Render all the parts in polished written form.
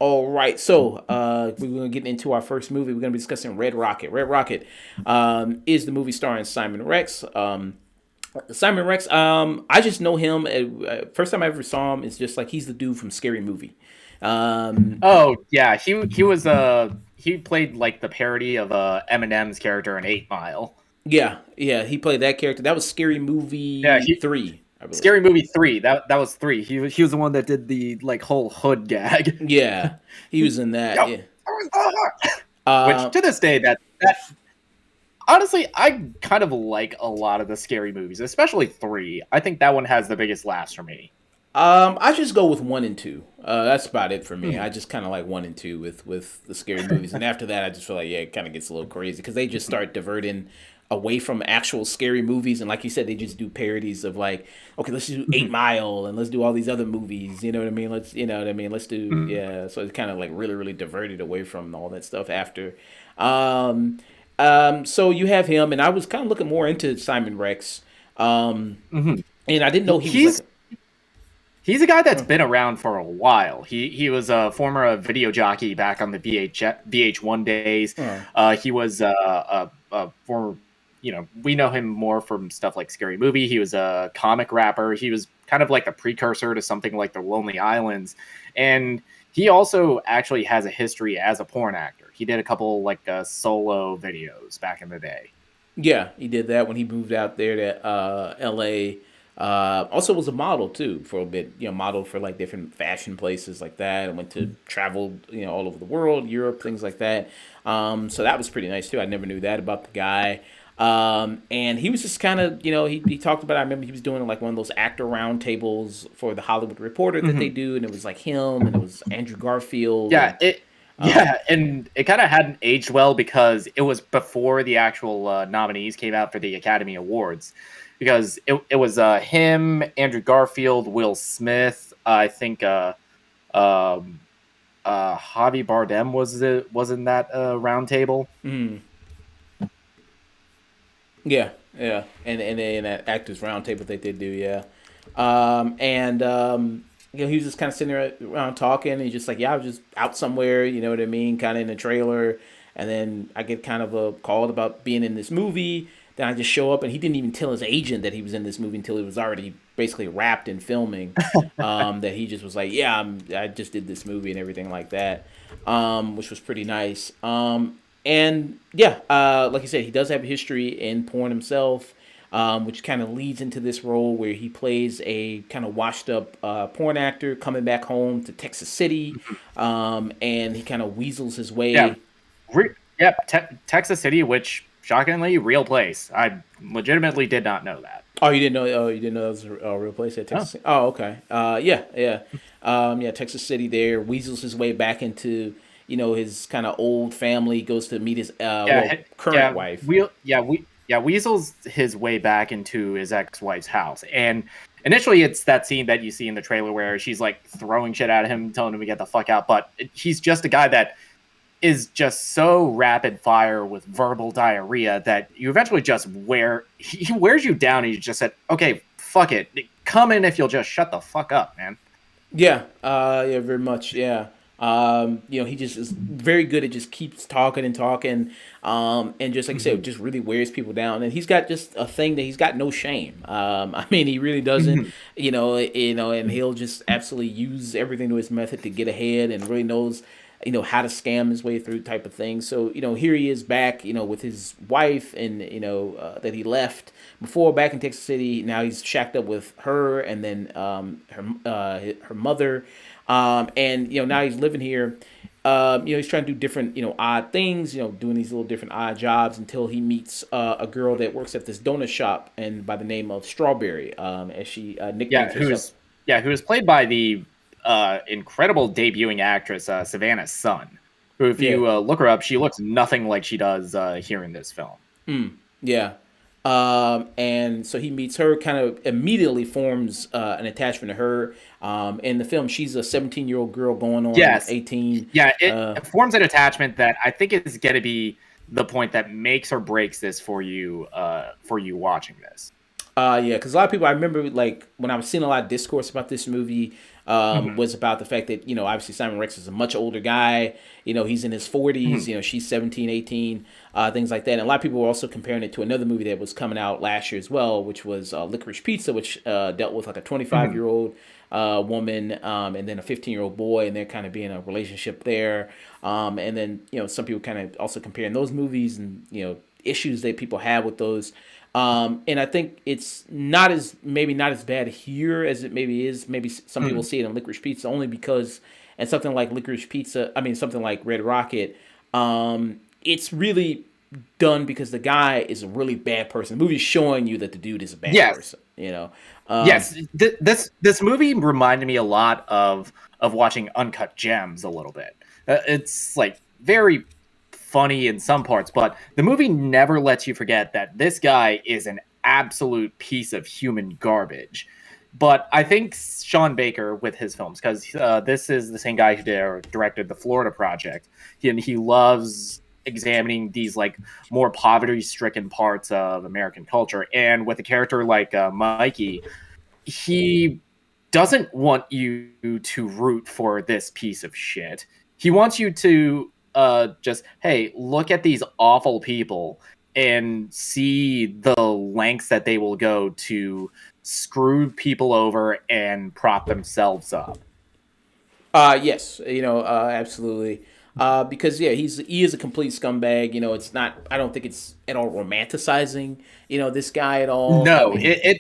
All right, so we're going to get into our first movie. We're going to be discussing Red Rocket. Red Rocket is the movie starring Simon Rex. Simon Rex, I just know him. First time I ever saw him is just like he's the dude from Scary Movie. Um, Oh yeah, he was he played like the parody of Eminem's character in 8 Mile. yeah, yeah, he played that character. That was Scary Yeah, Movie he 3, I believe. Scary Movie 3. That was 3. He was the one that did the like whole hood gag. Yeah, he was in that. Yep. Yeah. Which Uh, to this day that honestly I kind of like a lot of the scary movies, especially 3. I think that one has the biggest laughs for me. I just go with 1 and 2. That's about it for me. I Mhm. just kind of like 1 and 2 with the scary movies, and after that, I just feel like yeah, it kind of gets a little crazy because they just start diverting away from actual scary movies, and like you said, they just do parodies of like, okay, let's do Eight Mhm. Mile and let's do all these other movies. You know what I mean? Let's do Mhm. yeah. So it's kind of like really really diverted away from all that stuff after. So you have him, and I was kind of looking more into Simon Rex, um, Mhm. and I didn't know he was like. He's He's a guy that's been around for a while. He was a former video jockey back on the VH1 days. Uh, He was a former, we know him more from stuff like Scary Movie. He was a comic rapper. He was kind of like a precursor to something like The Lonely Islands, and he also actually has a history as a porn actor. He did a couple like solo videos back in the day. Yeah, he did that when he moved out there to L.A. Also was a model too for a bit. You know, modeled for like different fashion places like that, and went to traveled all over the world, Europe, things like that. So that was pretty nice too. I never knew that about the guy. And he was just kind of he talked about. I remember he was doing like one of those actor roundtables for the Hollywood Reporter that they Mhm. do, and it was like him and it was Andrew Garfield Yeah, and it um, yeah, and it kind of hadn't aged well because it was before the actual nominees came out for the Academy Awards. Because it was him, Andrew Garfield, Will Smith, I think um, Javi Bardem was in that round table. mm, yeah, yeah, and that Actors Roundtable that they do, yeah. And he was just kind of sitting there around talking, and he's just like, yeah, I was just out somewhere, you know what I mean, kind of in a trailer, and then I get kind of a call about being in this movie. Then I just show up, and he didn't even tell his agent that he was in this movie until it was already basically wrapped in filming. That he just was like, yeah, I just did this movie and everything like that, which was pretty nice. And yeah, like I said, he does have a history in porn himself, which kind of leads into this role where he plays a kind of washed up porn actor coming back home to Texas City, and he kind of weasels his Yeah, way. yep, Texas City, which shockingly real place. I legitimately did not know that. Oh, you didn't know? Oh, you didn't know that was a real place at Oh, Texas City? Oh, okay. Yeah, yeah, yeah. Texas City there weasels his way back into his kind of old family. Goes to meet his current yeah, wife. Weasel's his way back into his ex-wife's house, and initially it's that scene that you see in the trailer where she's like throwing shit at him, telling him to get the fuck out. But he's just a guy that is just so rapid fire with verbal diarrhea that you eventually just wear he wears you down, and you just said, "Okay, fuck it, come in if you'll just shut the fuck up, man." Yeah, yeah, very much. Yeah. He just is very good at just keeps talking and talking. And just like I said, Mhm. just really wears people down. And he's got just a thing that he's got no shame. I mean, he really doesn't, Mhm. and he'll just absolutely use everything to his method to get ahead and really knows, how to scam his way through type of thing. So, here he is back, with his wife and, that he left before back in Texas City. Now he's shacked up with her and then her mother, and now he's living here. He's trying to do different odd things. Doing these little different odd jobs until he meets a girl that works at this donut shop and by the name of Strawberry, as she Yeah, nicknames herself. who was played by the incredible debuting actress Savannah Sun, who, if Yeah. you look her up, she looks nothing like she does here in this film. Yeah. And so he meets her, kind of immediately forms an attachment to her. In the film, she's a 17-year-old girl going on Yes. 18. Yeah, it forms an attachment that I think is going to be the point that makes or breaks this for you watching this. Yeah, because a lot of people, I remember, like, when I was seeing a lot of discourse about this movie, Hmm. was about the fact that, obviously Simon Rex is a much older guy. He's in his 40s, Hmm. she's 17, 18, things like that. And a lot of people were also comparing it to another movie that was coming out last year as well, which was Licorice Pizza, which dealt with like a 25-year-old woman, and then a 15-year-old boy, and they're kind of being a relationship there. And then, some people kind of also comparing those movies and, issues that people have with those. And I think it's maybe not as bad here as it maybe is. Maybe some people Hmm. see it in Licorice Pizza only because, and something like Licorice Pizza, I mean something like Red Rocket, it's really done because the guy is a really bad person. The movie's showing you that the dude is a bad Yes. person. Yes, this movie reminded me a lot of watching Uncut Gems a little bit. It's like very funny in some parts, but the movie never lets you forget that this guy is an absolute piece of human garbage. But I think Sean Baker with his films, because this is the same guy who directed the Florida Project, and he loves examining these like more poverty-stricken parts of American culture. And with a character like Mikey, he doesn't want you to root for this piece of shit. He wants you to just, hey, look at these awful people and see the lengths that they will go to screw people over and prop themselves up. Yes, absolutely. Because yeah, he is a complete scumbag. It's not. I don't think it's at all romanticizing. This guy at all. I No, mean,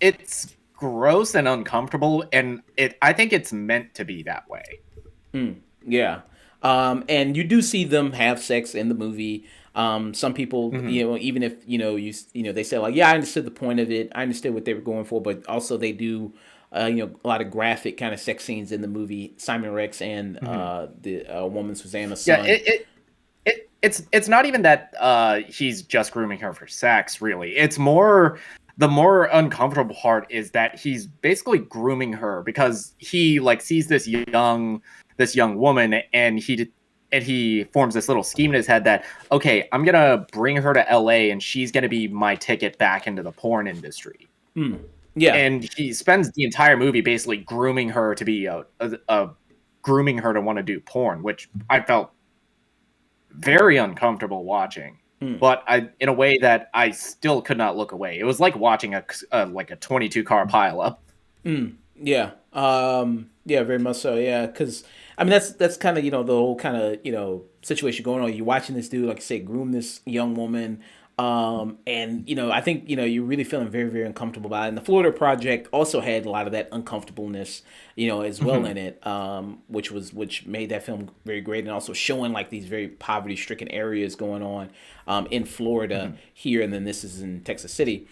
it's gross and uncomfortable, and I think it's meant to be that way. yeah. And you do see them have sex in the movie. Some people, Hmm. even if they say like, yeah, I understood the point of it. I understood what they were going for, but also they do, a lot of graphic kind of sex scenes in the movie. Simon Rex and Hmm. the woman Susanna's Yeah, son. it's not even that he's just grooming her for sex, really. It's more, the more uncomfortable part is that he's basically grooming her because he like sees this young woman, and he forms this little scheme in his head that, okay, I'm gonna bring her to LA and she's gonna be my ticket back into the porn industry. Yeah. And he spends the entire movie basically grooming her to be a grooming her to want to do porn, which I felt very uncomfortable watching, but I in a way that I still could not look away. It was like watching a like a 22 car pileup. Yeah. Yeah, very much so. Yeah, because I mean that's kind of the whole kind of situation going on. You're watching this dude, like I said, groom this young woman, and I think you're really feeling very very uncomfortable about it. And the Florida Project also had a lot of that uncomfortableness, as well Mhm. in it, which made that film very great, and also showing like these very poverty stricken areas going on, in Florida Mhm. here, and then this is in Texas City.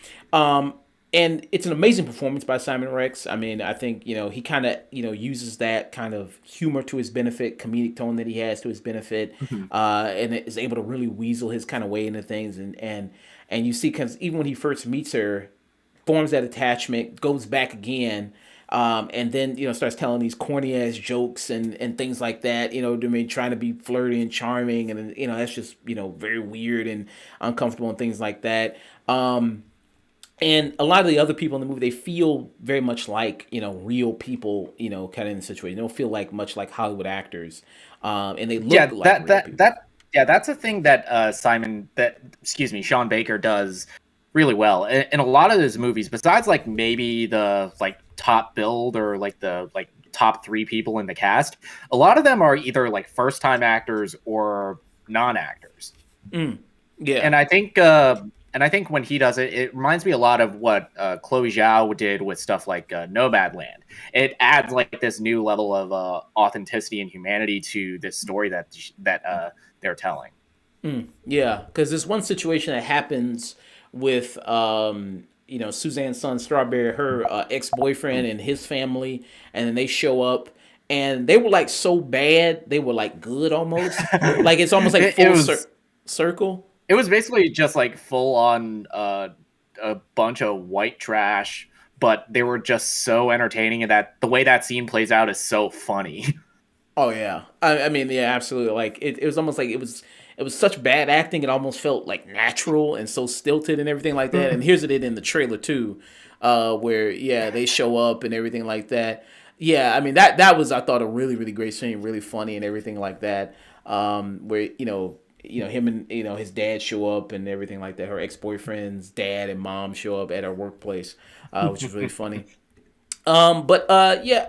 And it's an amazing performance by Simon Rex. I mean, I think he kind of uses that kind of humor to his benefit, comedic tone that he has to his benefit, Mhm. and is able to really weasel his kind of way into things. And you see, because even when he first meets her, forms that attachment, goes back again, and then starts telling these corny ass jokes and things like that. I mean, trying to be flirty and charming, and that's just very weird and uncomfortable and things like that. And a lot of the other people in the movie, they feel very much like real people, kind of in the situation. They don't feel like much like Hollywood actors, and they look Yeah, like that real that people. that yeah, that's a thing that excuse me, Sean Baker does really well in a lot of his movies. Besides, like maybe the like top build or like the like top three people in the cast, a lot of them are either like first time actors or non actors. Yeah. And I think when he does it, it reminds me a lot of what Chloe Zhao did with stuff like Nomadland. It adds like this new level of authenticity and humanity to this story that they're telling. Yeah, because there's one situation that happens with Suzanne's son Strawberry, her ex boyfriend and his family, and then they show up, and they were like so bad they were like good almost, like it's almost like it full was circle. it was basically just like full on a bunch of white trash, but they were just so entertaining, and that the way that scene plays out is so funny. Oh yeah, I mean yeah, absolutely. Like it was almost like it was such bad acting. It almost felt like natural and so stilted and everything like that. And here's it in the trailer too, where yeah they show up and everything like that. Yeah, I mean that was I thought a really great scene, really funny and everything like that. Where him and his dad show up and everything like that. Her ex boyfriend's dad and mom show up at her workplace, which is really funny. But yeah,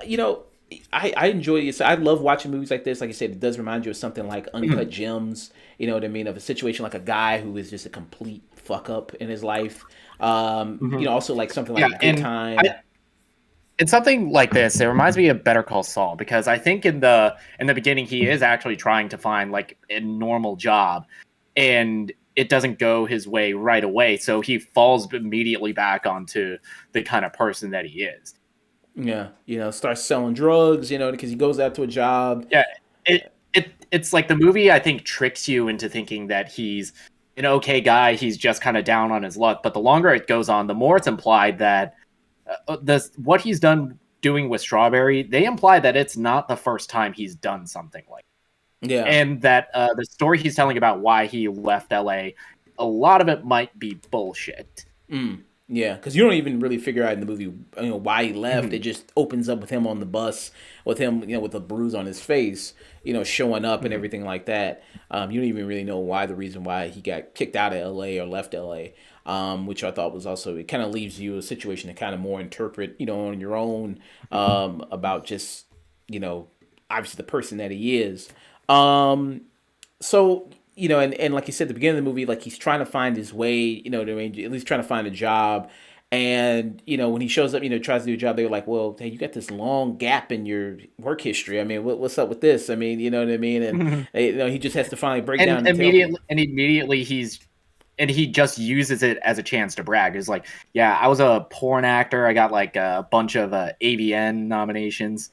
I enjoy it. So I love watching movies like this. Like I said, it does remind you of something like Uncut Gems. You know what I mean? Of a situation like a guy who is just a complete fuck up in his life. Also like something Yeah, like Good Time. In something like this, it reminds me of Better Call Saul, because I think in the beginning he is actually trying to find like a normal job, and it doesn't go his way right away, so he falls immediately back onto the kind of person that he is. Yeah, starts selling drugs. Because he goes out to a job. Yeah, it's like the movie, I think, tricks you into thinking that he's an okay guy. He's just kind of down on his luck. But the longer it goes on, the more it's implied that what he's doing with Strawberry, they imply that it's not the first time he's done something like that. Yeah, And that the story he's telling about why he left LA, a lot of it might be bullshit. Yeah, because you don't even really figure out in the movie, why he left. It just opens up with him on the bus, with him, with a bruise on his face, showing up and everything like that. You don't even really know the reason why he got kicked out of L.A. or left L.A., which I thought was also, it kind of leaves you a situation to kind of more interpret, on your own, about just, obviously the person that he is. So and like you said at the beginning of the movie, like he's trying to find his way, what I mean, at least trying to find a job. And when he shows up, tries to do a job, they're like, well, hey, you got this long gap in your work history. I mean, what's up with this? I mean, you know what I mean? And he just has to finally break down and immediately he just uses it as a chance to brag. It's like, yeah, I was a porn actor. I got like a bunch of AVN nominations.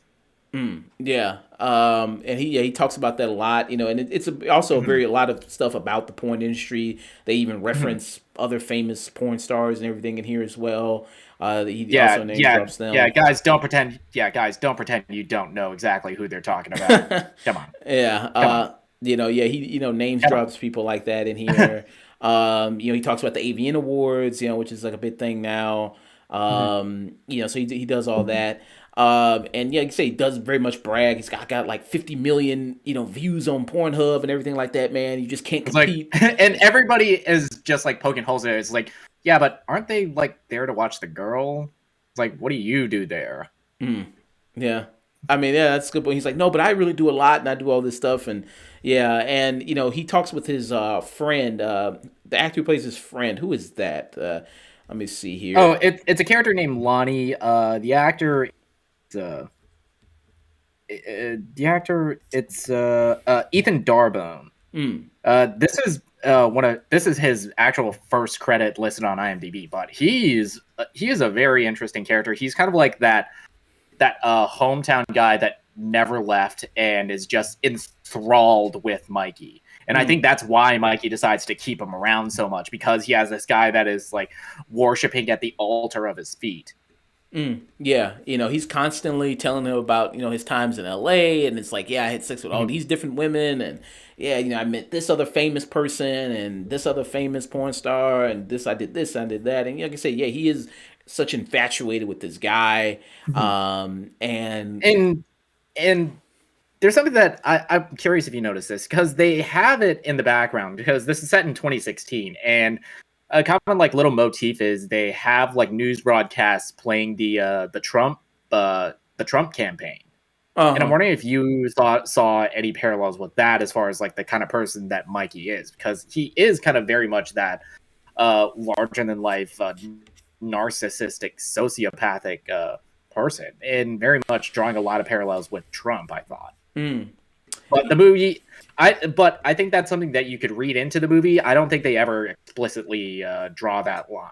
Yeah, and he talks about that a lot, and it's also a lot of stuff about the porn industry. They even reference other famous porn stars and everything in here as well. He also name drops them. Yeah, guys, don't pretend. Yeah, guys, don't pretend you don't know exactly who they're talking about. Come on. Yeah, Come on. He names drops people like that in here. He talks about the AVN Awards, which is like a big thing now. So he does all that. And yeah, like you say, he does very much brag. He's got like 50 million, views on Pornhub and everything like that, man. You just can't compete. Like, and everybody is just like poking holes there. It's like, yeah, but aren't they like there to watch the girl? It's like, what do you do there? Yeah. I mean, yeah, that's a good point. He's like, no, but I really do a lot and I do all this stuff. And yeah, and he talks with his friend, the actor who plays his friend. Who is that? Let me see here. Oh, it's a character named Lonnie. The actor it's Ethan Darbone. This is his actual first credit listed on IMDb, but he is a very interesting character. He's kind of like that hometown guy that never left and is just enthralled with Mikey. And I think that's why Mikey decides to keep him around so much, because he has this guy that is like worshiping at the altar of his feet. Yeah, he's constantly telling him about, his times in LA, and it's like, yeah, I had sex with all these different women, and yeah, I met this other famous person and this other famous porn star, and I did this, I did that. And like I say, yeah, he is such infatuated with this guy. And there's something that I'm curious if you notice this, because they have it in the background, because this is set in 2016, and a common like little motif is they have like news broadcasts playing the Trump campaign. And I'm wondering if you saw any parallels with that as far as like the kind of person that Mikey is, because he is kind of very much that larger than life narcissistic sociopathic person, and very much drawing a lot of parallels with Trump, I thought. But the movie, I think that's something that you could read into the movie. I don't think they ever explicitly draw that line.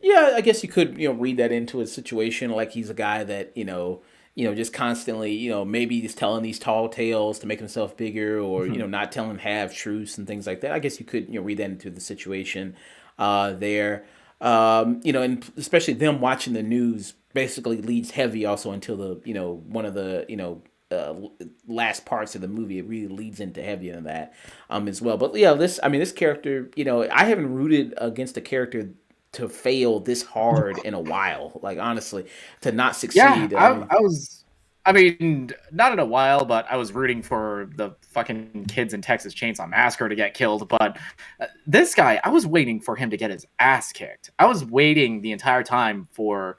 Yeah, I guess you could, read that into a situation like he's a guy that, just constantly, maybe just telling these tall tales to make himself bigger, or Mhm. not telling half truths and things like that. I guess you could read that into the situation there. And especially them watching the news basically leads heavy also until the one of the uh, last parts of the movie. It really leads into heavy in that as well. But yeah, this character, I haven't rooted against a character to fail this hard in a while. Like honestly, to not Yeah, succeed. I I, mean, I was. I mean, not in a while, but I was rooting for the fucking kids in Texas Chainsaw Massacre to get killed. But this guy, I was waiting for him to get his ass kicked. I was waiting the entire time for.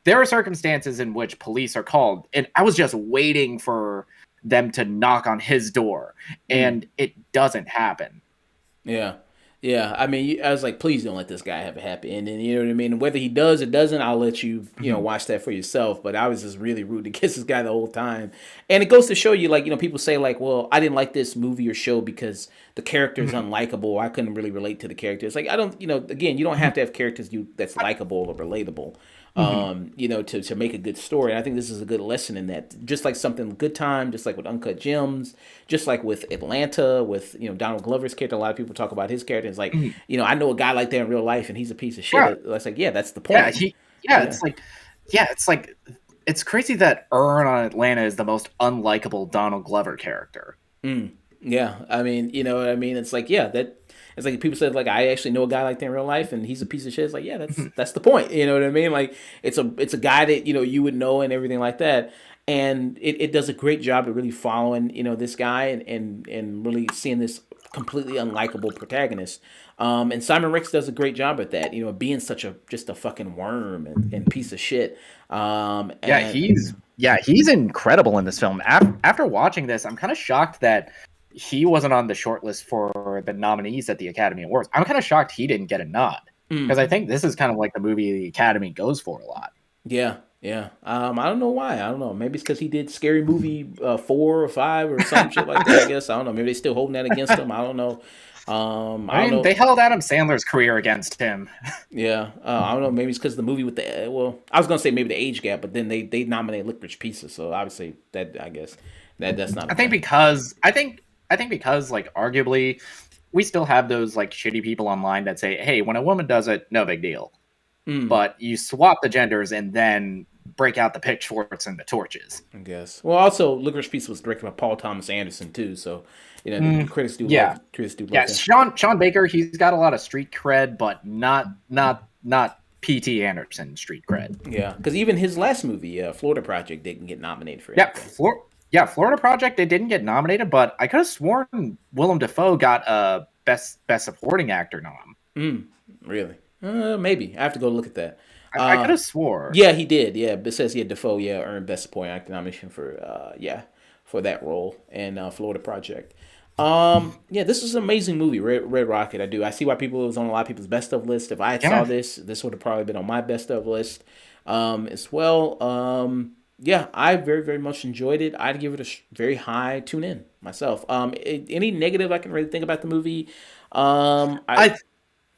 There are circumstances in which police are called, and I was just waiting for them to knock on his door, mm. and it doesn't happen. Yeah. Yeah. I mean, I was like, please don't let this guy have a happy ending. You know what I mean? Whether he does or doesn't, I'll let you, Mhm. watch that for yourself. But I was just really rooting against this guy the whole time. And it goes to show you, like, people say, like, well, I didn't like this movie or show because the character is Mhm. unlikable. I couldn't really relate to the character. It's like, I don't, again, you don't have to have characters that's likable or relatable. Mhm. To make a good story. And I think this is a good lesson in that. Just like something Good Time, just like with Uncut Gems, just like with Atlanta, with Donald Glover's character. A lot of people talk about his character. It's like, Mhm. I know a guy like that in real life, and he's a piece of shit. Yeah, It's like, yeah, that's the yeah, point. yeah. Yeah. It's like it's crazy that Earn on Atlanta is the most unlikable Donald Glover character. Mm. Yeah. I mean, you know what I mean? It's like, yeah, that. It's like people said, like, I actually know a guy like that in real life, and he's a piece of shit. It's like, yeah, Mhm. that's the point. You know what I mean? Like, it's a guy that you would know and everything like that. And it does a great job of really following this guy, and really seeing this completely unlikable protagonist. And Simon Rex does a great job at that. Being such a just a fucking worm and piece of shit. Yeah, And he's incredible in this film. After watching this, I'm kind of shocked that he wasn't on the shortlist for the nominees at the Academy Awards. I'm kind of shocked he didn't get a nod because mm, I think this is kind of like the movie the Academy goes for a lot. yeah, yeah. I don't know why. I don't know. Maybe it's because he did Scary Movie 4 or 5 or some shit like that. I guess I don't know. Maybe they still holding that against him. I don't know. I I don't mean, they know. held Adam Sandler's career against him. Yeah, I don't know. Maybe it's because the movie with the well, I was gonna say maybe the age gap, but then they nominated Licorice Pizza, so obviously that I guess that's not I think okay. because I think because like arguably we still have those like shitty people online that say, "Hey, when a woman does it, no big deal." Mm, But you swap the genders and then break out the pitchforks and the torches. I guess. Well, also Licorice Pizza was directed by Paul Thomas Anderson too, so the Mm, critics do yeah, love yeah. him. Sean Baker, he's got a lot of street cred, but not P.T. Anderson street cred. Yeah, because even his last movie, Florida Project, didn't get nominated for Yeah, anything. Florida Project. It didn't get nominated, but I could have sworn Willem Dafoe got a best supporting actor nom. Mm, really? Maybe I have to go look at that. I could have swore. Yeah, he did. Yeah, but it says yeah, Defoe earned Best Supporting Actor nomination for for that role in Florida Project. Yeah, this is an amazing movie, Red Rocket. I see why people it was on a lot of people's best of list. If I had saw Yeah, this would have probably been on my best of list as well. Yeah, I very very much enjoyed it. I'd give it a very high tune in myself. Any negative I can really think about the movie? I I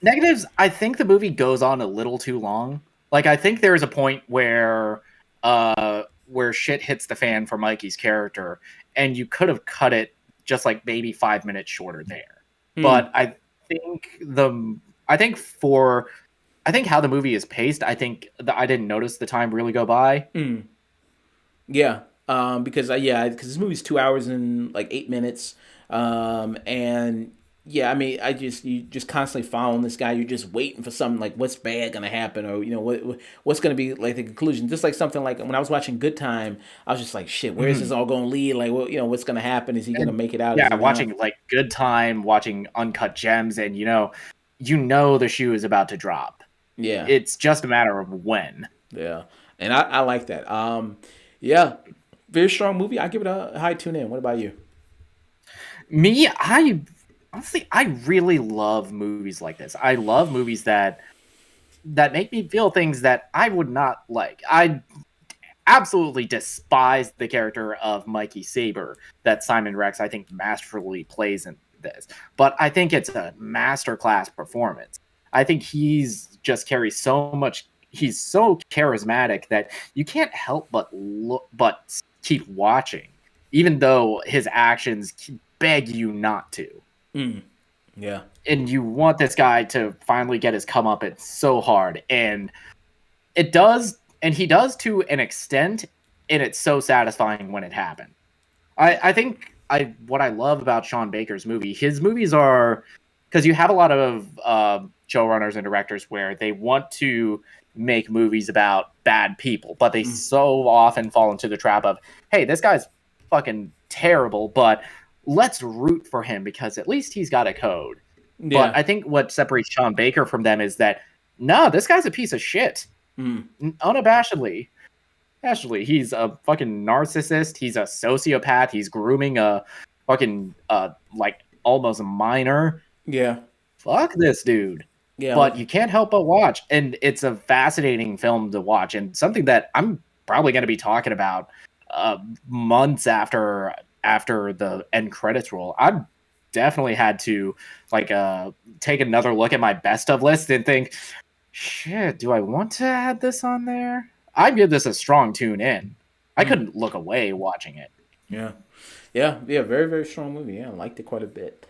negatives. I think the movie goes on a little too long. Like I think there is a point where shit hits the fan for Mikey's character, and you could have cut it just like maybe 5 minutes shorter there. hmm, But I think for I think how the movie is paced, I didn't notice the time really go by. hmm. Yeah, because this movie's 2 hours and like 8 minutes, and yeah, I mean, you just constantly following this guy. You're just waiting for something like what's bad gonna happen, or what's gonna be like the conclusion. Just like something like when I was watching Good Time, I was just like, shit, where is this Mhm. all gonna lead? Like, what's gonna happen? Is he gonna And make it out? Is yeah, he not? watching like Good Time, watching Uncut Gems, and you know the shoe is about to drop. Yeah, It's just a matter of when. yeah, and I like that. Yeah, very strong movie. I give it a high tune in. What about you? Me, I honestly I really love movies like this. I love movies that make me feel things that I would not like. I absolutely despise the character of Mikey Saber that Simon Rex I think masterfully plays in this. But I think it's a masterclass performance. I think he's just carries so much he's so charismatic that you can't help but keep watching, even though his actions beg you not to. Yeah. And you want this guy to finally get his comeuppance so hard, and it does, and he does to an extent, and it's so satisfying when it happens. I think what I love about Sean Baker's his movies are, because you have a lot of showrunners and directors where they want to make movies about bad people, but they so often fall into the trap of, hey, this guy's fucking terrible, but let's root for him because at least he's got a code. Yeah. But I think what separates Sean Baker from them is that, no, this guy's a piece of shit. Unabashedly. Actually, he's a fucking narcissist. He's a sociopath. He's grooming a fucking like almost a minor. Yeah. Fuck this dude. Yeah. But you can't help but watch, and it's a fascinating film to watch, and something that I'm probably going to be talking about months after the end credits roll. I've definitely had to take another look at my best of list and think, shit, do I want to add this on there? I'd give this a strong tune in. I couldn't look away watching it. Yeah. Very, very strong movie. Yeah, I liked it quite a bit.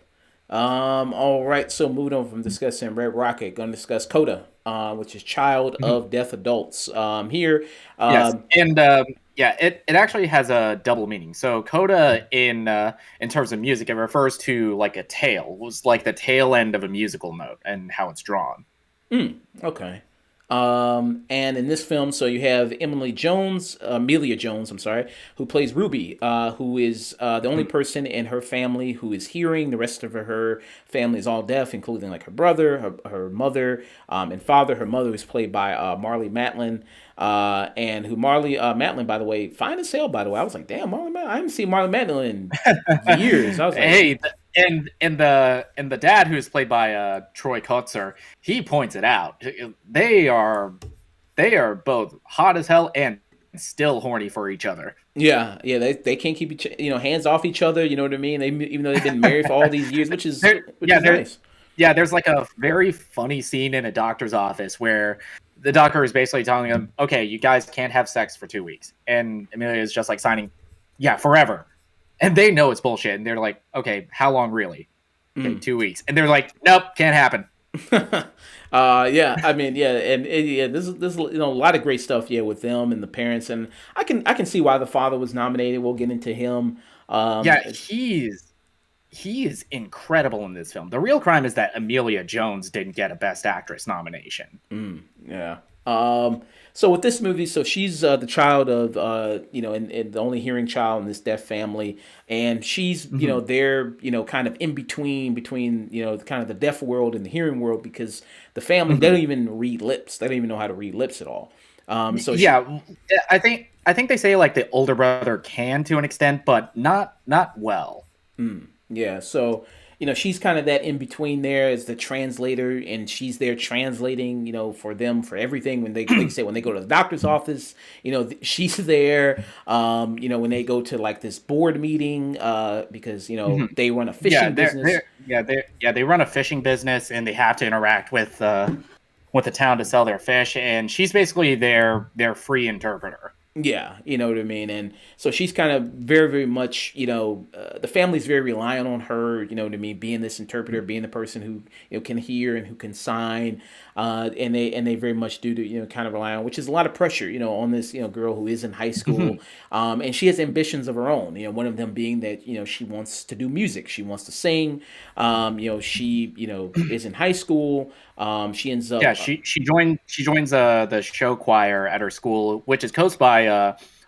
All right, so moving on from discussing Red Rocket, going to discuss Coda, which is Child of Deaf Adults. Here, yes, and it actually has a double meaning. So Coda, in terms of music, it refers to like a tail. It was like the tail end of a musical note and how it's drawn. Okay. And in this film, so you have Amelia Jones, I'm sorry, who plays Ruby, who is the only person in her family who is hearing. The rest of her family is all deaf, including like her brother, her mother, and father. Her mother is played by Marley Matlin, and who Marley Matlin, by the way, fine as hell. By the way, I was like, damn, Marley Matlin. I haven't seen Marley Matlin in years. I was like, hey. And the dad, who's played by Troy Kotzer, he points it out. They are both hot as hell and still horny for each other. Yeah, they can't keep hands off each other. You know what I mean? Even though they've been married for all these years, which is nice. Yeah, there's like a very funny scene in a doctor's office where the doctor is basically telling him, "Okay, you guys can't have sex for 2 weeks," and Amelia is just like signing, "Yeah, forever." And they know it's bullshit, and they're like, "Okay, how long, really?" Okay, 2 weeks, and they're like, "Nope, can't happen." Yeah, I mean, yeah, and this is a lot of great stuff, with them and the parents, and I can see why the father was nominated. We'll get into him. He is incredible in this film. The real crime is that Amelia Jones didn't get a Best Actress nomination. Yeah. So with this movie, so she's the child of, and the only hearing child in this deaf family, and she's, they're, kind of in between, kind of the deaf world and the hearing world, because the family, they don't even read lips. They don't even know how to read lips at all. I think they say like the older brother can to an extent, but not well. Yeah. So, she's kind of that in between there as the translator, and she's there translating, for them, for everything. When they say, when they go to the doctor's office, she's there. When they go to like this board meeting, because, they run a fishing business. They run a fishing business, and they have to interact with the town to sell their fish. And she's basically their free interpreter. Yeah, you know what I mean? And so she's kind of very, very much, the family's very reliant on her, you know what I mean, being this interpreter, being the person who, can hear and who can sign. And they very much do to, kind of rely on, which is a lot of pressure, on this, girl who is in high school. And she has ambitions of her own, one of them being that, she wants to do music. She wants to sing. She, is in high school. She ends up. Yeah, she joins the show choir at her school, which is coached by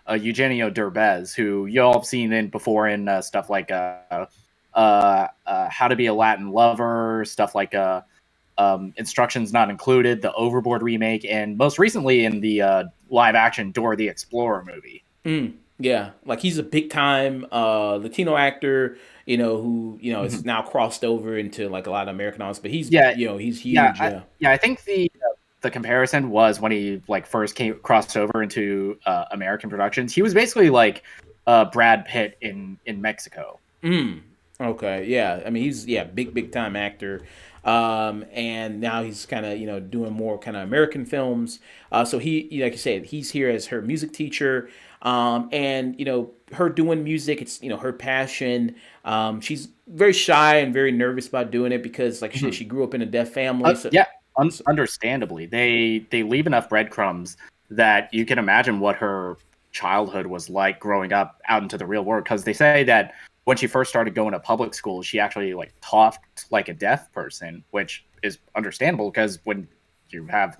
Eugenio Derbez, who y'all have seen before in stuff like How to Be a Latin Lover, stuff like Instructions Not Included, the Overboard remake, and most recently in the live action Dora the Explorer movie. Yeah, like he's a big time Latino actor, who is now crossed over into like a lot of American audience, but he's he's huge. I think the comparison was when he like first crossed over into American productions. He was basically like Brad Pitt in Mexico. Okay, yeah. I mean, he's big time actor, and now he's kind of doing more kind of American films. So like you said, he's here as her music teacher, and her doing music. It's her passion. She's very shy and very nervous about doing it because, like she Mhm. she grew up in a deaf family. So, Yeah, so understandably, they leave enough breadcrumbs that you can imagine what her childhood was like growing up out into the real world. Because they say that when she first started going to public school, she actually like talked like a deaf person, which is understandable because when you have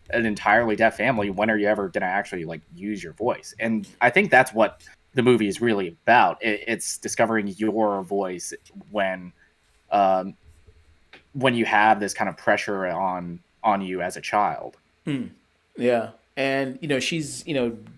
an entirely deaf family, when are you ever going to actually like use your voice? And I think that's what the movie is really about. It's discovering your voice when um, when you have this kind of pressure on you as a child. yeah. And she's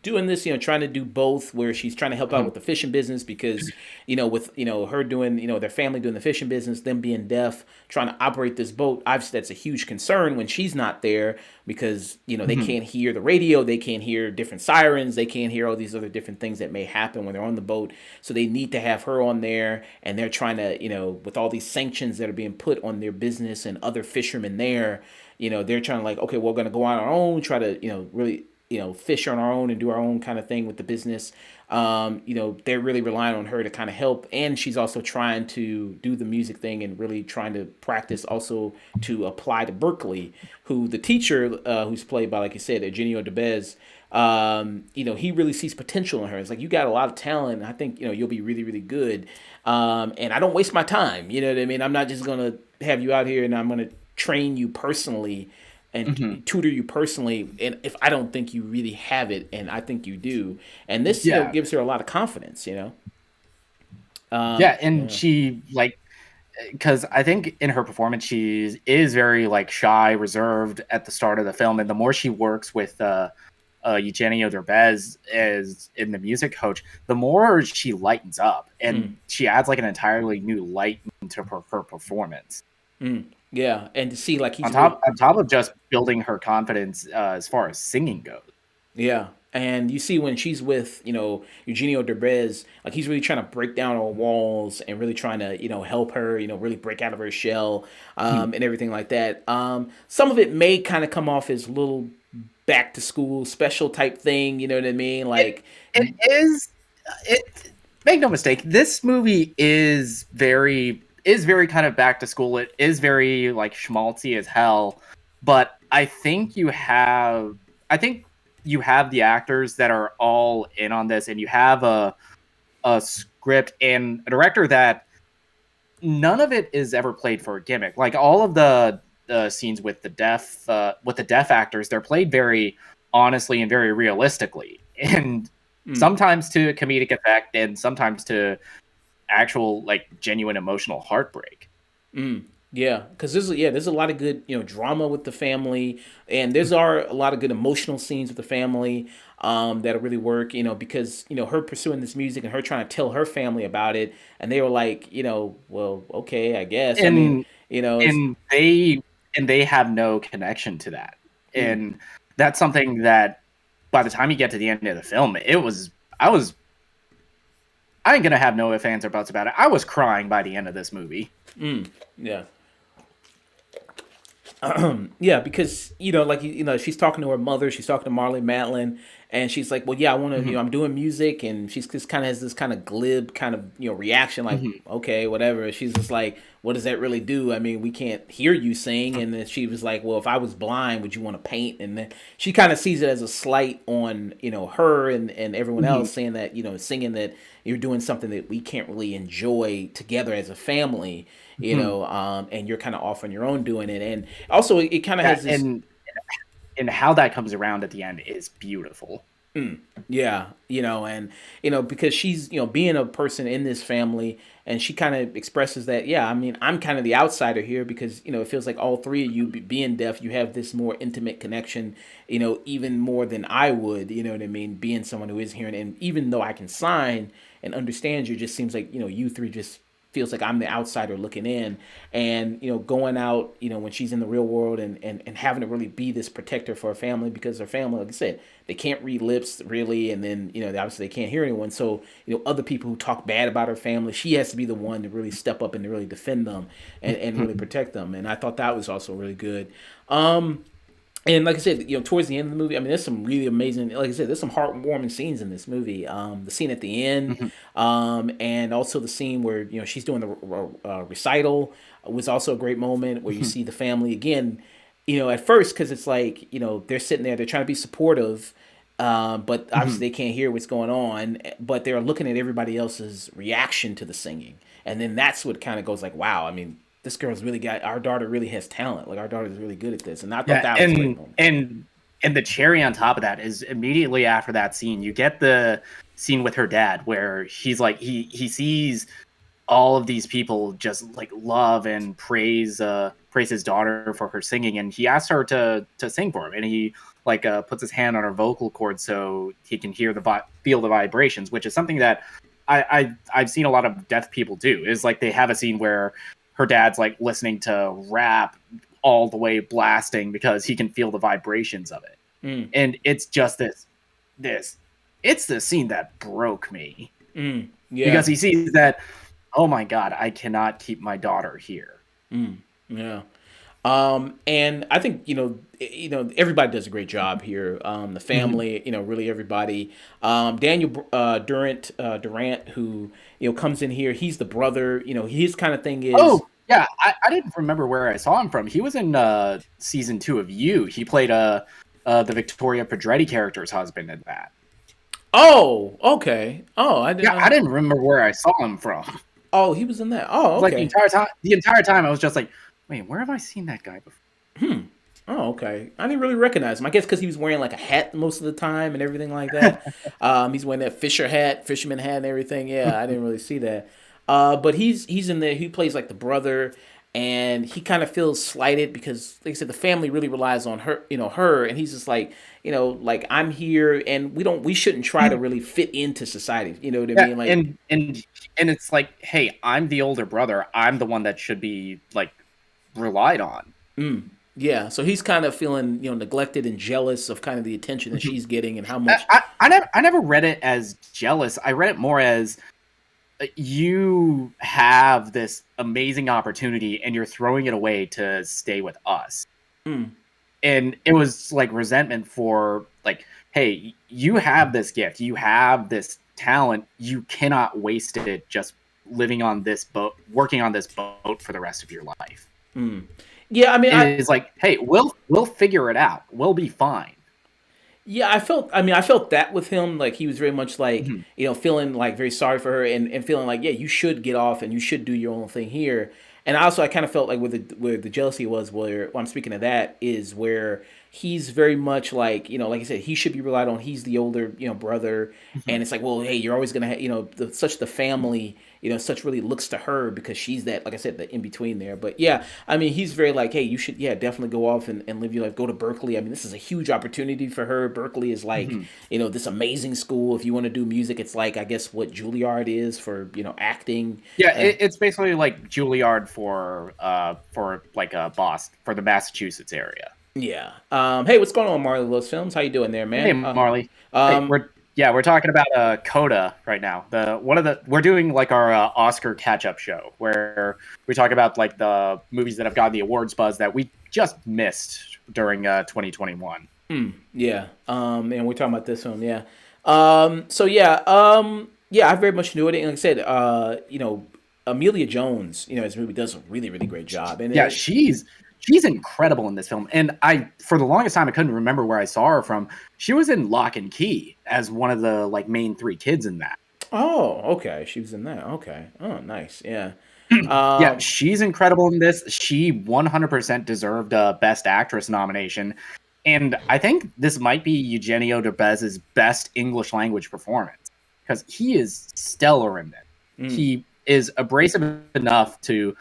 doing this, trying to do both, where she's trying to help out Mhm. with the fishing business because with her doing their family doing the fishing business, them being deaf, trying to operate this boat. Obviously, that's a huge concern when she's not there because they Mhm. can't hear the radio, they can't hear different sirens, they can't hear all these other different things that may happen when they're on the boat. So they need to have her on there, and they're trying to with all these sanctions that are being put on their business and other fishermen there, they're trying to like, okay, we're going to go on our own, try to really fish on our own and do our own kind of thing with the business. They're really relying on her to kind of help, and she's also trying to do the music thing and really trying to practice also to apply to Berkeley, who the teacher, who's played by, like you said, Eugenio Debez. He really sees potential in her. It's like, you got a lot of talent, and I think you'll be really really good. And I don't waste my time. You know what I mean? I'm not just gonna have you out here and I'm gonna train you personally and Mhm. tutor you personally, and if I don't think you really have it, and I think you do. And this Yeah. gives her a lot of confidence. Yeah, and Yeah. she like because I think in her performance she is very like shy, reserved at the start of the film, and the more she works with Eugenio Derbez as in the music coach, the more she lightens up, and she adds like an entirely new light into her performance. Yeah, and to see like On he's really. top of just building her confidence as far as singing goes. Yeah. And you see when she's with, Eugenio Derbez, like he's really trying to break down her walls and really trying to, help her, really break out of her shell, Mhm. and everything like that. Some of it may kind of come off as little back to school special type thing, you know what I mean? It Like, it is it make no mistake, this movie is very kind of back to school. It is very like schmaltzy as hell, but I think you have the actors that are all in on this, and you have a script and a director that none of it is ever played for a gimmick. Like all of the scenes with the deaf actors, they're played very honestly and very realistically, and sometimes to comedic effect, and sometimes to actual like genuine emotional heartbreak. yeah, because there's a lot of good drama with the family, and there's are a lot of good emotional scenes with the family that'll really work. Because her pursuing this music and her trying to tell her family about it, and they were like, well, okay, I guess. I mean, and it's and they have no connection to that, and that's something that by the time you get to the end of the film, I was I ain't gonna have no ifs ands or buts about it. I was crying by the end of this movie. yeah. Yeah, because like she's talking to her mother, she's talking to Marley Matlin, and she's like, "Well, yeah, I want to, Mhm. I'm doing music," and she's just kind of has this kind of glib kind of reaction, like, Mhm. "Okay, whatever." She's just like, "What does that really do? I mean, we can't hear you sing." And then she was like, "Well, if I was blind, would you want to paint?" And then she kind of sees it as a slight on her and everyone Mhm. else, saying that singing that you're doing something that we can't really enjoy together as a family, Mhm. and you're kind of off on your own doing it. And also it kind of Yeah, has this. and how that comes around at the end is beautiful. Yeah, and because she's being a person in this family, and she kind of expresses that, yeah, I mean, I'm kind of the outsider here because it feels like all three of you being deaf, you have this more intimate connection, even more than I would, you know what I mean, being someone who is hearing. And even though I can sign and understand you, it just seems like you three just feels like I'm the outsider looking in, and going out, when she's in the real world, and having to really be this protector for her family, because her family, like I said, they can't read lips really, and then obviously they can't hear anyone. So other people who talk bad about her family, she has to be the one to really step up and to really defend them, and really protect them. And I thought that was also really good. And like I said, towards the end of the movie, I mean, there's some really amazing, like I said, there's some heartwarming scenes in this movie. The scene at the end, Mhm. and also the scene where she's doing the recital was also a great moment where you see the family again. At first, because it's like they're sitting there, they're trying to be supportive, but Mhm. obviously they can't hear what's going on. But they're looking at everybody else's reaction to the singing, and then that's what kind of goes like, wow. I mean, this girl's really got, our daughter really has talent. Like, our daughter's really good at this, and I thought Yeah, that was a great and moment. and the cherry on top of that is immediately after that scene, you get the scene with her dad where he's like he sees all of these people just like love and praise his daughter for her singing, and he asks her to sing for him, and he like puts his hand on her vocal cord so he can hear feel the vibrations, which is something that I've seen a lot of deaf people do. Is like they have a scene where her dad's like listening to rap all the way blasting because he can feel the vibrations of it, Mm, and it's just this it's the scene that broke me because yeah, he sees that, oh my god, I cannot keep my daughter here. yeah. And I think everybody does a great job here. The Mhm. family, really everybody. Daniel Durant, who comes in here. He's the brother. His kind of thing is. Oh yeah, I didn't remember where I saw him from. He was in season 2 of You. He played the Victoria Pedretti character's husband in that. Oh, okay. Oh, I Yeah, didn't. I didn't remember where I saw him from. Oh, he was in that. Oh, Like okay. the entire time I was just like, wait, where have I seen that guy before? Oh, okay. I didn't really recognize him. I guess because he was wearing like a hat most of the time and everything like that. He's wearing that fisherman hat, and everything. Yeah, I didn't really see that. But he's in there. He plays like the brother, and he kind of feels slighted because, like I said, the family really relies on her, her, and he's just like, like, I'm here, and we shouldn't try to really fit into society. You know what I Yeah, mean? Like, and it's like, hey, I'm the older brother. I'm the one that should be like relied on. yeah. So he's kind of feeling, neglected and jealous of kind of the attention that she's getting and how I, much. I never read it as jealous. I read it more as you have this amazing opportunity and you're throwing it away to stay with us. And it was like resentment for like, hey, you have this gift, you have this talent, you cannot waste it just living on this boat, working on this boat for the rest of your life. Yeah, I mean, It is like, hey, we'll figure it out. We'll be fine. yeah, I felt that with him. Like, he was very much like, Mhm. feeling like very sorry for her, and feeling like, yeah, you should get off and you should do your own thing here. And I kind of felt like where the jealousy was, where I'm speaking of that, is where he's very much like, like I said, he should be relied on. He's the older, brother, and Mhm. it's like, well, hey, you're always gonna, such the family, such really looks to her because she's that, like I said, the in between there. But yeah, I mean, he's very like, hey, you should, yeah, definitely go off and live your life. Go to Berkeley. I mean, this is a huge opportunity for her. Berkeley is like, Mhm. this amazing school. If you want to do music, it's like, I guess, what Juilliard is for, acting. Yeah, Uh, it's basically like Juilliard for like a Boston, for the Massachusetts area. yeah. Hey, what's going on, Marley Loves Films? How you doing there, Hey, man? Marley. Hey, Um, we're talking about Coda right now. We're doing like our Oscar catch up show where we talk about like the movies that have gotten the awards buzz that we just missed during 2021. yeah. And we're talking about this film, yeah. So yeah, yeah, I very much knew it. And like I said, Amelia Jones, this movie does a really, really great job. And Yeah, it, she's incredible in this film, and I for the longest time I couldn't remember where I saw her from. She was in Lock and Key as one of the like main three kids in that. oh, okay, she was in that. Okay, oh, nice, yeah. Yeah, Um, she's incredible in this. She 100% deserved a Best Actress nomination. And I think this might be Eugenio Derbez's best English language performance because he is stellar in this. He is abrasive enough to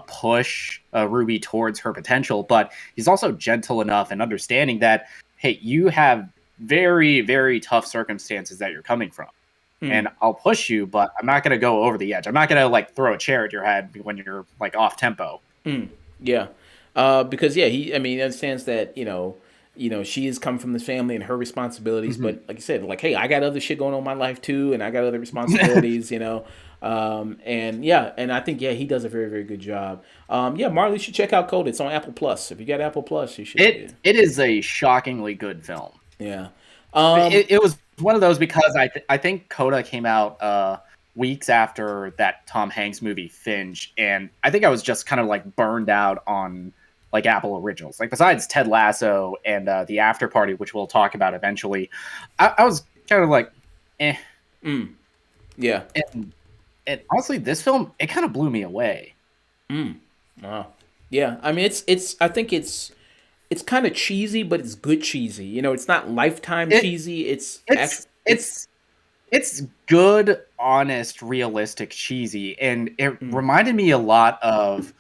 push Ruby towards her potential, but he's also gentle enough and understanding that, hey, you have very, very tough circumstances that you're coming from. and I'll push you, but I'm not going to go over the edge. I'm not going to like throw a chair at your head when you're like off tempo. Yeah, because yeah, I mean, he understands that she has come from this family and her responsibilities, Mm-hmm. but like you said, like, hey, I got other shit going on in my life too, and I got other responsibilities, and yeah, and I think yeah, he does a very very good job. Yeah, Marley, you should check out Coda. It's on Apple Plus. If you got Apple Plus, you should. Yeah, It is a shockingly good film. yeah. It was one of those because I think Coda came out weeks after that Tom Hanks movie Finch, and I think I was just kind of like burned out on like Apple originals. Like besides Ted Lasso and the After Party, which we'll talk about eventually, I was kind of like, eh. Yeah. And honestly, this film it kind of blew me away. Wow. Yeah. I mean, it's. I think it's kind of cheesy, but it's good cheesy. It's not Lifetime It cheesy. It's it's actually it's it's good, honest, realistic, cheesy, and it reminded me a lot of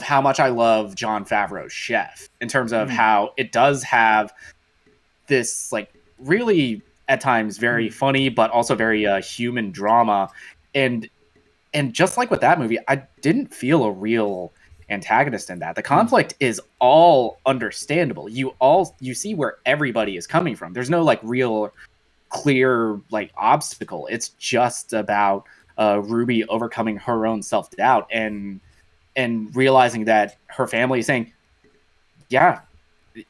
how much I love Jon Favreau's Chef in terms of how it does have this like really at times very funny but also very human drama, and just like with that movie, I didn't feel a real antagonist in that. The conflict is all understandable. You see where everybody is coming from. There's no like real clear like obstacle. It's just about Ruby overcoming her own self doubt and realizing that her family is saying, "Yeah,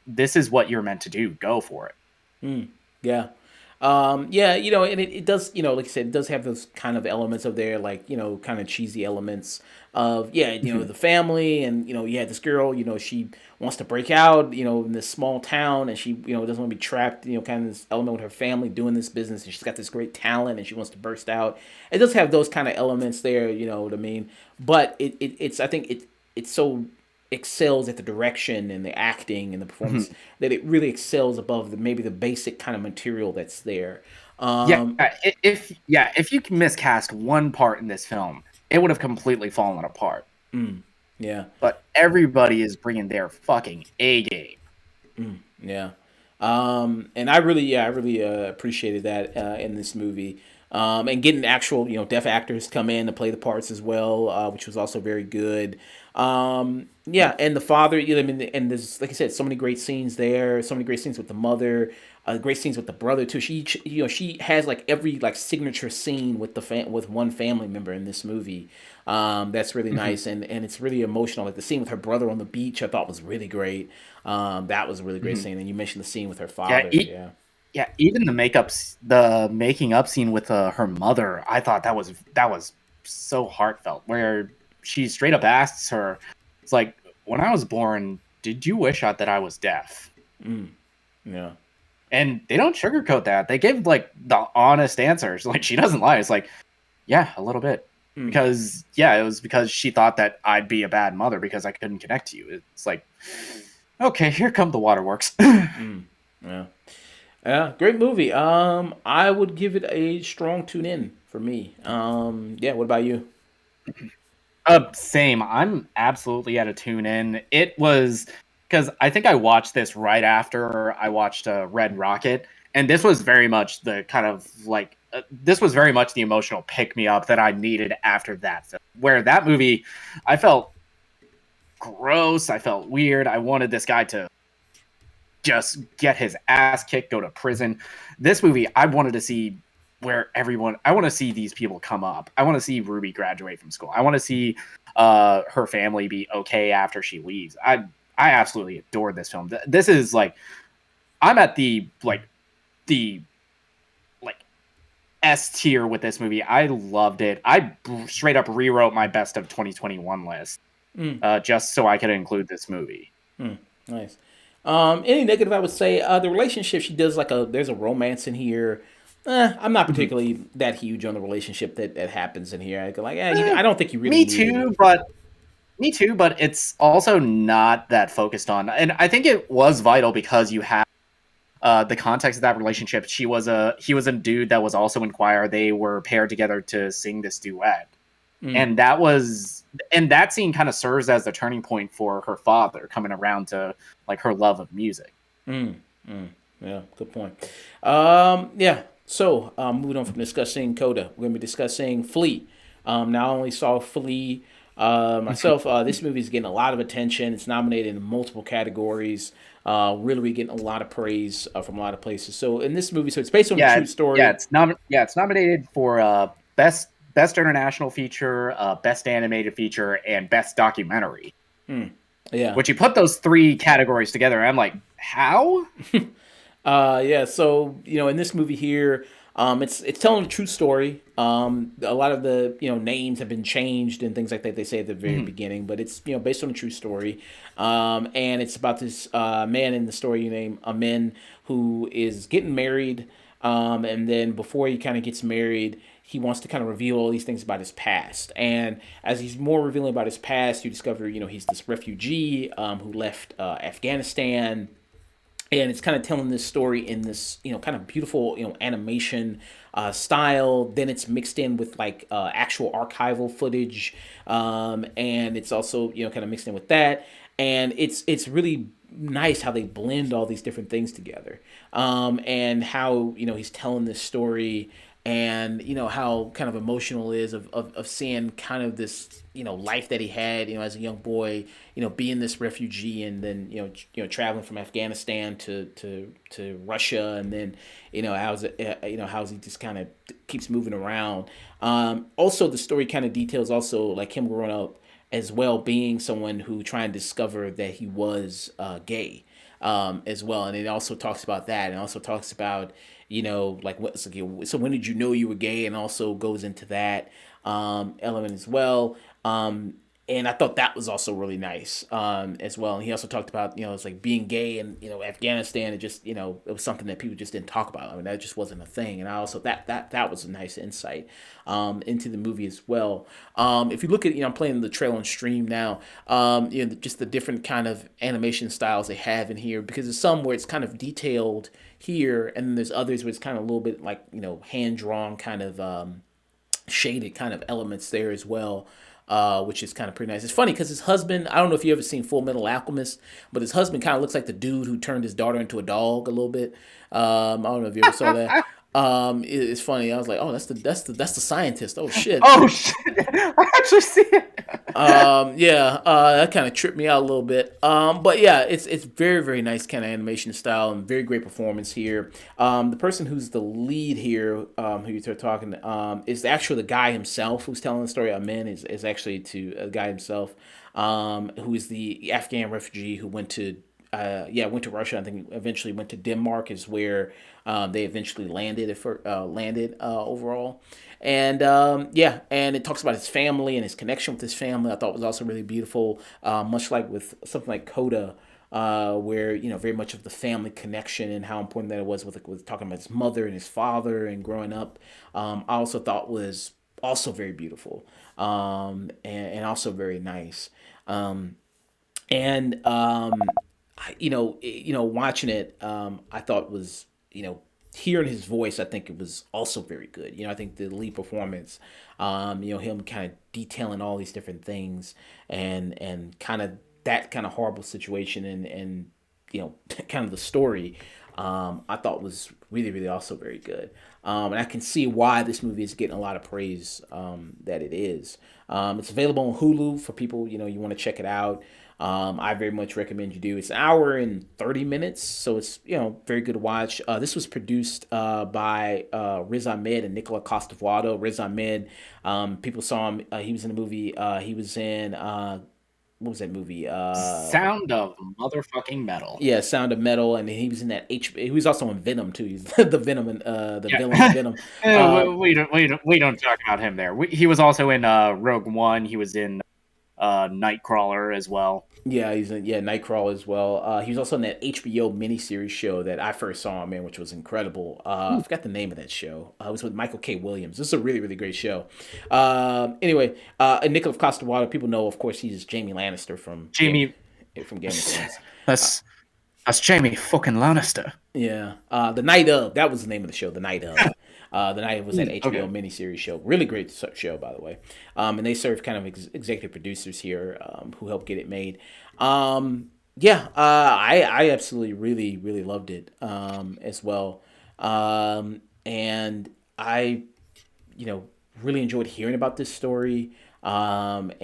this is what you're meant to do. Go for it." Yeah. Yeah, and it does, like I said, it does have those kind of elements of there, like, kind of cheesy elements of, yeah, Mhm. the family and, you had this girl, she wants to break out, in this small town and she, doesn't want to be trapped, kind of this element with her family doing this business and she's got this great talent and she wants to burst out. It does have those kind of elements there, you know what I mean? But I think it's so excels at the direction and the acting and the performance Mhm. that it really excels above maybe the basic kind of material that's there. Yeah, Um, if you can miscast one part in this film, it would have completely fallen apart. yeah, But everybody is bringing their fucking A game. yeah. And I really appreciated that in this movie. And getting actual, deaf actors come in to play the parts as well, which was also very good. Yeah, and the father, I mean, and there's, like I said, so many great scenes there, so many great scenes with the mother, great scenes with the brother too. She has like every like signature scene with with one family member in this movie. That's really Mhm. nice, and it's really emotional. Like the scene with her brother on the beach, I thought was really great. That was a really great Mhm. scene. And you mentioned the scene with her Yeah, father. Yeah. yeah, even the making up scene with her mother, I thought that was so heartfelt. Where she straight up asks her, "It's like when I was born, did you wish that I was deaf?" Yeah. And they don't sugarcoat that. They give like the honest answers. Like she doesn't lie. It's like, yeah, a little bit. Because yeah, it was because she thought that I'd be a bad mother because I couldn't connect to you. It's like, okay, here come the waterworks. Yeah. Yeah. Great movie. I would give it a strong tune in for me. Yeah. What about you? Same. I'm absolutely at a tune in. It was because I think I watched this right after I watched Red Rocket, and this was very much the kind of like this was very much the emotional pick me up that I needed after that film. Where that movie, I felt gross. I felt weird. I wanted this guy to just get his ass kicked, go to prison. This movie, I wanted to see I want to see these people come up. I want to see Ruby graduate from school. I want to see her family be okay after she leaves. I absolutely adored this film. This is like I'm at the like S tier with this movie. I loved it. I straight up rewrote my best of 2021 list just so I could include this movie. Nice. Any negative, I would say the relationship she does there's a romance in here. I'm not Mhm. particularly that huge on the relationship that happens in here. I go like, Eh, I don't think you really me needed it. too, but Me too, but it's also not that focused on, and I think it was vital because you have the context of that relationship. He was a dude that was also in choir. They were paired together to sing this duet, and that scene kind of serves as the turning point for her father coming around to like her love of music. Yeah, good point. Yeah. So, moving on from discussing Coda, we're going to be discussing Flea. Now, I only saw Flea myself. This movie is getting a lot of attention. It's nominated in multiple categories. Really getting a lot of praise from a lot of places. So, in this movie, so it's based on a Yeah, true yeah, story. it's nominated for best international feature, best animated feature, and best documentary. Yeah. Which you put those three categories together, and I'm like, how? Yeah. So in this movie here, it's telling a true story. A lot of the names have been changed and things like that. They say at the very Mhm. beginning, but it's based on a true story. And it's about this man in the story named Amin who is getting married. And then before he kind of gets married, he wants to kind of reveal all these things about his past. And as he's more revealing about his past, you discover he's this refugee who left Afghanistan, and it's kind of telling this story in this kind of beautiful animation style. Then it's mixed in with like actual archival footage, and it's also kind of mixed in with that, and it's really nice how they blend all these different things together, and how he's telling this story, and how kind of emotional it is of seeing kind of this life that he had as a young boy, being this refugee, and then traveling from Afghanistan to Russia, and then how's it, how's he just kind of keeps moving around. Also, the story kind of details also like him growing up as well, being someone who trying to discover that he was gay, as well. And it also talks about that, and also talks about like what's okay, so when did you know you were gay, and also goes into that element as well. And I thought that was also really nice, as well. And he also talked about it's like being gay in Afghanistan. It just it was something that people just didn't talk about. I mean, that just wasn't a thing. And I also that was a nice insight into the movie as well. If you look at I'm playing the trailer on stream now. Just the different kind of animation styles they have in here, because there's some where it's kind of detailed here, and then there's others where it's kind of a little bit like hand drawn kind of shaded kind of elements there as well, which is kind of pretty nice. It's funny because his husband, I don't know if you ever seen Full Metal Alchemist, but his husband kind of looks like the dude who turned his daughter into a dog a little bit. I don't know if you ever saw that. It's funny. I was like, oh, that's the scientist. Oh shit. Oh shit! I actually see it. Yeah, that kind of tripped me out a little bit. But yeah, it's very very nice kind of animation style and very great performance here. The person who's the lead here, who you're talking, is actually the guy himself who's telling the story. Amin is actually to a guy himself, who is the Afghan refugee who went to Russia. I think eventually went to Denmark is where they eventually landed overall. And and it talks about his family and his connection with his family. I thought was also really beautiful, much like with something like Coda, where very much of the family connection and how important that it was with talking about his mother and his father and growing up. I also thought was also very beautiful, and also very nice. And watching it, I thought was hearing his voice. I think it was also very good. I think the lead performance, him kind of detailing all these different things, and kind of that kind of horrible situation, and kind of the story, I thought was really really also very good. And I can see why this movie is getting a lot of praise, that it is. It's available on Hulu for people you want to check it out. I very much recommend you do. It's an hour and 30 minutes, so it's very good to watch. This was produced by Riz Ahmed and Nicola Coster-Waldau. Riz Ahmed, people saw him. He was in a movie. He was in what was that movie? Sound of motherfucking metal. Yeah, Sound of Metal, and he was in that He was also in Venom too. He's the Venom and the villain in Yeah. Venom. We don't talk about him there. He was also in Rogue One. He was in Nightcrawler as well. Yeah, he's in Nightcrawler as well. He was also in that HBO miniseries show that I first saw him in, which was incredible. I forgot the name of that show. It was with Michael K. Williams. This is a really, really great show. Anyway, and Nicholas Coster-Waldau, people know, of course, he's Jamie Lannister Jamie, from Game of Thrones. that's that's Jamie fucking Lannister. Yeah, The Night of, that was the name of the show. The Night of. The Night was that HBO Okay. miniseries show. Really great show, by the way. And they serve kind of executive producers here, who helped get it made. Yeah, I absolutely really really loved it, as well. and I, you know, really enjoyed hearing about this story. And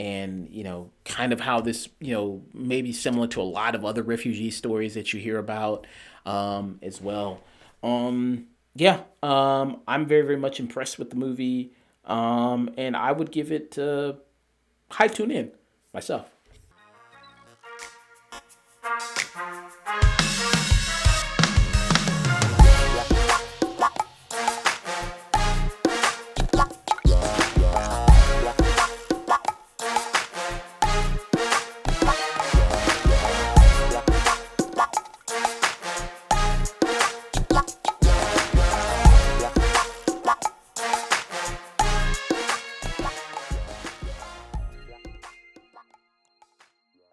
kind of how this, maybe similar to a lot of other refugee stories that you hear about, as well. Yeah, I'm very, very much impressed with the movie. And I would give it high tune in myself.